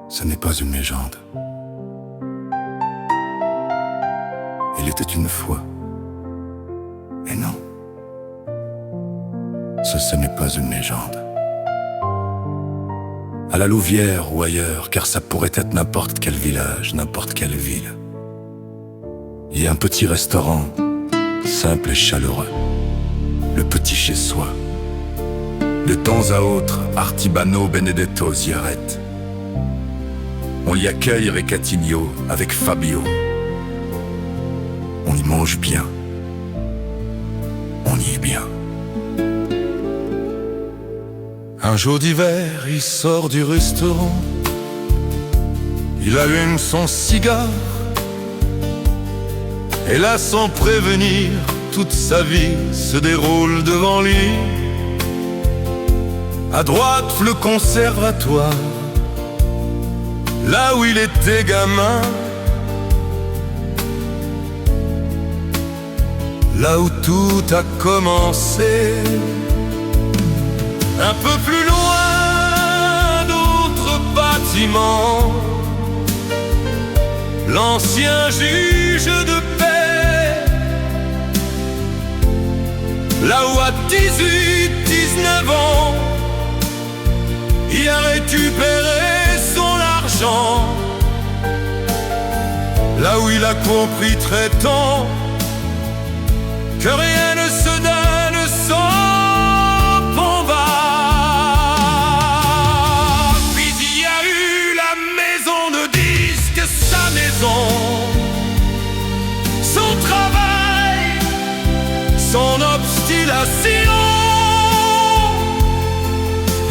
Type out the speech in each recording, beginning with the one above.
Ce n'est pas une légende. Il était une fois. Et non, ce n'est pas une légende. À la Louvière ou ailleurs, car ça pourrait être n'importe quel village, n'importe quelle ville. Il y a un petit restaurant, simple et chaleureux, le petit chez-soi. De temps à autre, Artibano Benedetto s'y arrête. On y accueille Recatigno avec Fabio. On y mange bien. On y est bien. Un jour d'hiver, il sort du restaurant. Il allume son cigare. Et là, sans prévenir, toute sa vie se déroule devant lui. À droite, le conservatoire, là où il était gamin, là où tout a commencé. Un peu plus loin, d'autres bâtiments, l'ancien juge de paix, là où à 18, 19 ans, il a récupéré son argent, là où il a compris très tôt que rien ne se donne sans combat. Puis il y a eu la maison de disques, sa maison, son travail, son obstination.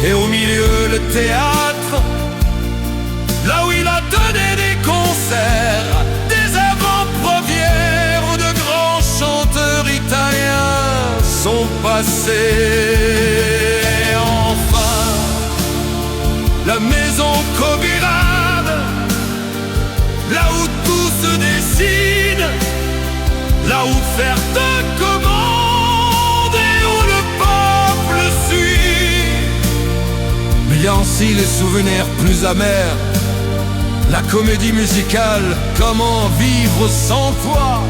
Et au milieu, le théâtre, là où il a donné des concerts, des avant-premières où de grands chanteurs italiens sont passés. Enfin, la maison Cobirade, là où tout se dessine, là où faire de commandes et où le peuple suit. Mais il y a aussi les souvenirs plus amers, la comédie musicale, comment vivre sans toi,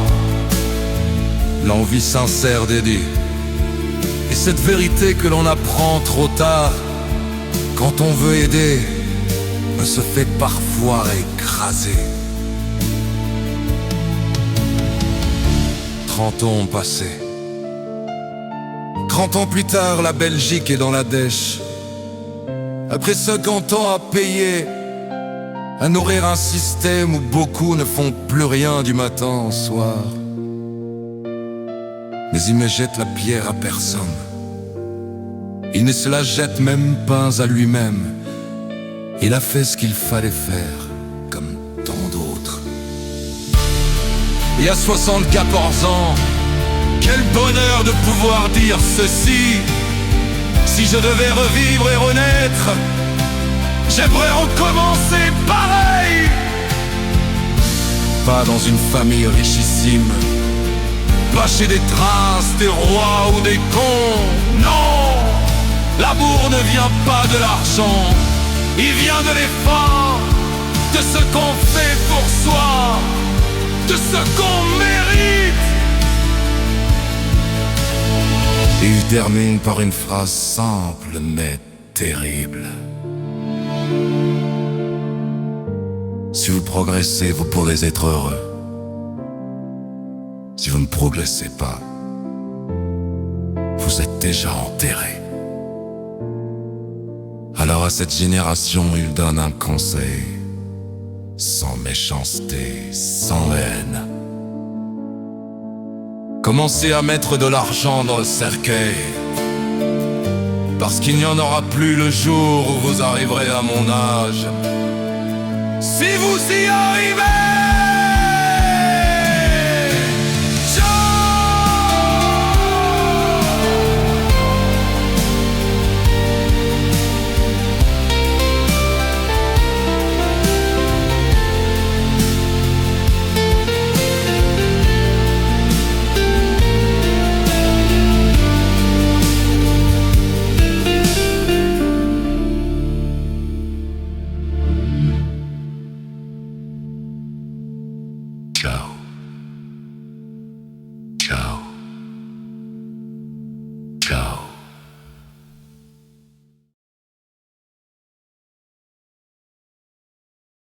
l'envie sincère d'aider, et cette vérité que l'on apprend trop tard, quand on veut aider, on se fait parfois écraser. 30 ans ont passé. 30 ans plus tard, la Belgique est dans la dèche. Après 50 ans à payer, à nourrir un système où beaucoup ne font plus rien du matin au soir. Mais il ne jette la pierre à personne. Il ne se la jette même pas à lui-même. Il a fait ce qu'il fallait faire, comme tant d'autres. Il y a 74 ans, quel bonheur de pouvoir dire ceci. Si je devais revivre et renaître, j'aimerais recommencer pareil. Pas dans une famille richissime, pas chez des princes, des rois ou des cons. Non, l'amour ne vient pas de l'argent, il vient de l'effort, de ce qu'on fait pour soi, de ce qu'on mérite. Et il termine par une phrase simple mais terrible. Si vous progressez, vous pourrez être heureux. Si vous ne progressez pas, vous êtes déjà enterré. Alors à cette génération, il donne un conseil, sans méchanceté, sans haine. Commencez à mettre de l'argent dans le cercueil, parce qu'il n'y en aura plus le jour où vous arriverez à mon âge. Si vous y arrivez,